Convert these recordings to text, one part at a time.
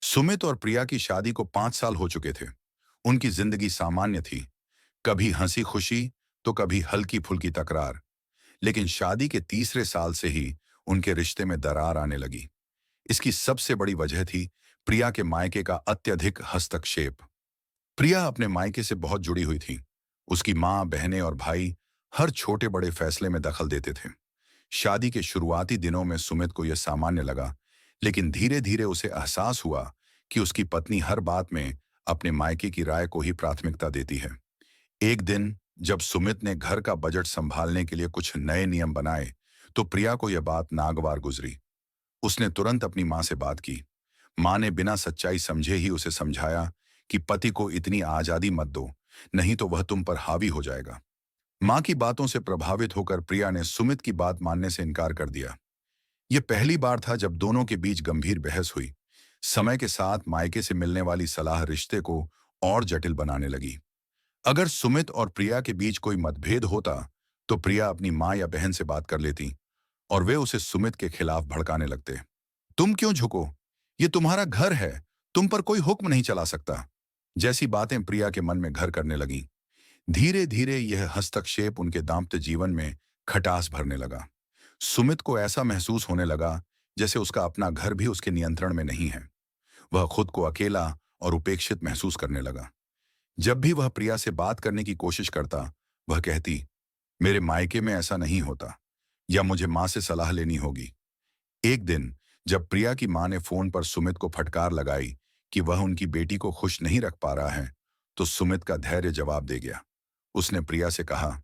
सुमित और प्रिया की शादी को 5 साल हो चुके थे। उनकी जिंदगी सामान्य थी, कभी हंसी खुशी तो कभी हल्की फुल्की तकरार। लेकिन शादी के तीसरे साल से ही उनके रिश्ते में दरार आने लगी। इसकी सबसे बड़ी वजह थी प्रिया के मायके का अत्यधिक हस्तक्षेप। प्रिया अपने मायके से बहुत जुड़ी हुई थी। उसकी माँ, बहनें और भाई हर छोटे बड़े फैसले में दखल देते थे। शादी के शुरुआती दिनों में सुमित को यह सामान्य लगा, लेकिन धीरे धीरे उसे एहसास हुआ कि उसकी पत्नी हर बात में अपने मायके की राय को ही प्राथमिकता देती है। एक दिन जब सुमित ने घर का बजट संभालने के लिए कुछ नए नियम बनाए, तो प्रिया को यह बात नागवार गुजरी। उसने तुरंत अपनी माँ से बात की। माँ ने बिना सच्चाई समझे ही उसे समझाया कि पति को इतनी आजादी मत दो, नहीं तो वह तुम पर हावी हो जाएगा। माँ की बातों से प्रभावित होकर प्रिया ने सुमित की बात मानने से इनकार कर दिया। यह पहली बार था जब दोनों के बीच गंभीर बहस हुई। समय के साथ मायके से मिलने वाली सलाह रिश्ते को और जटिल बनाने लगी। अगर सुमित और प्रिया के बीच कोई मतभेद होता, तो प्रिया अपनी माँ या बहन से बात कर लेती और वे उसे सुमित के खिलाफ भड़काने लगते। तुम क्यों झुको? ये तुम्हारा घर है, तुम पर कोई हुक्म नहीं चला सकता। जैसी बातें प्रिया के मन में घर करने लगीं। धीरे धीरे यह हस्तक्षेप उनके दाम्पत्य जीवन में खटास भरने लगा। सुमित को ऐसा महसूस होने लगा जैसे उसका अपना घर भी उसके नियंत्रण में नहीं है। वह खुद को अकेला और उपेक्षित महसूस करने लगा। जब भी वह प्रिया से बात करने की कोशिश करता, वह कहती, मेरे मायके में ऐसा नहीं होता, या मुझे माँ से सलाह लेनी होगी। एक दिन जब प्रिया की माँ ने फोन पर सुमित को फटकार लगाई कि वह उनकी बेटी को खुश नहीं रख पा रहा है, तो सुमित का धैर्य जवाब दे गया। उसने प्रिया से कहा,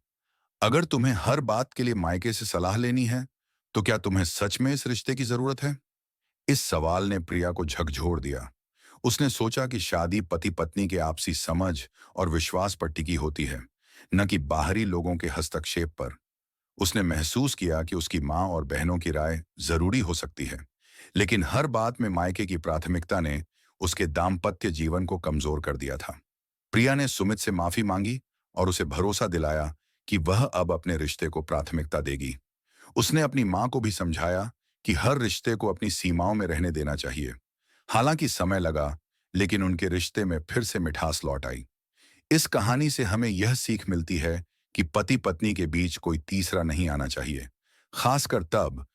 अगर तुम्हें हर बात के लिए मायके से सलाह लेनी है, तो क्या तुम्हें सच में इस रिश्ते की जरूरत है? इस सवाल ने प्रिया को झकझोर दिया। उसने सोचा कि शादी पति पत्नी के आपसी समझ और विश्वास पर टिकी होती है, न कि बाहरी लोगों के हस्तक्षेप पर। उसने महसूस किया कि उसकी माँ और बहनों की राय जरूरी हो सकती है, लेकिन हर बात में मायके की प्राथमिकता ने उसके दाम्पत्य जीवन को कमजोर कर दिया था। प्रिया ने सुमित से माफी मांगी और उसे भरोसा दिलाया कि वह अब अपने रिश्ते को प्राथमिकता देगी। उसने अपनी माँ को भी समझाया कि हर रिश्ते को अपनी सीमाओं में रहने देना चाहिए। हालांकि समय लगा, लेकिन उनके रिश्ते में फिर से मिठास लौट आई। इस कहानी से हमें यह सीख मिलती है कि पति पत्नी के बीच कोई तीसरा नहीं आना चाहिए, खासकर तब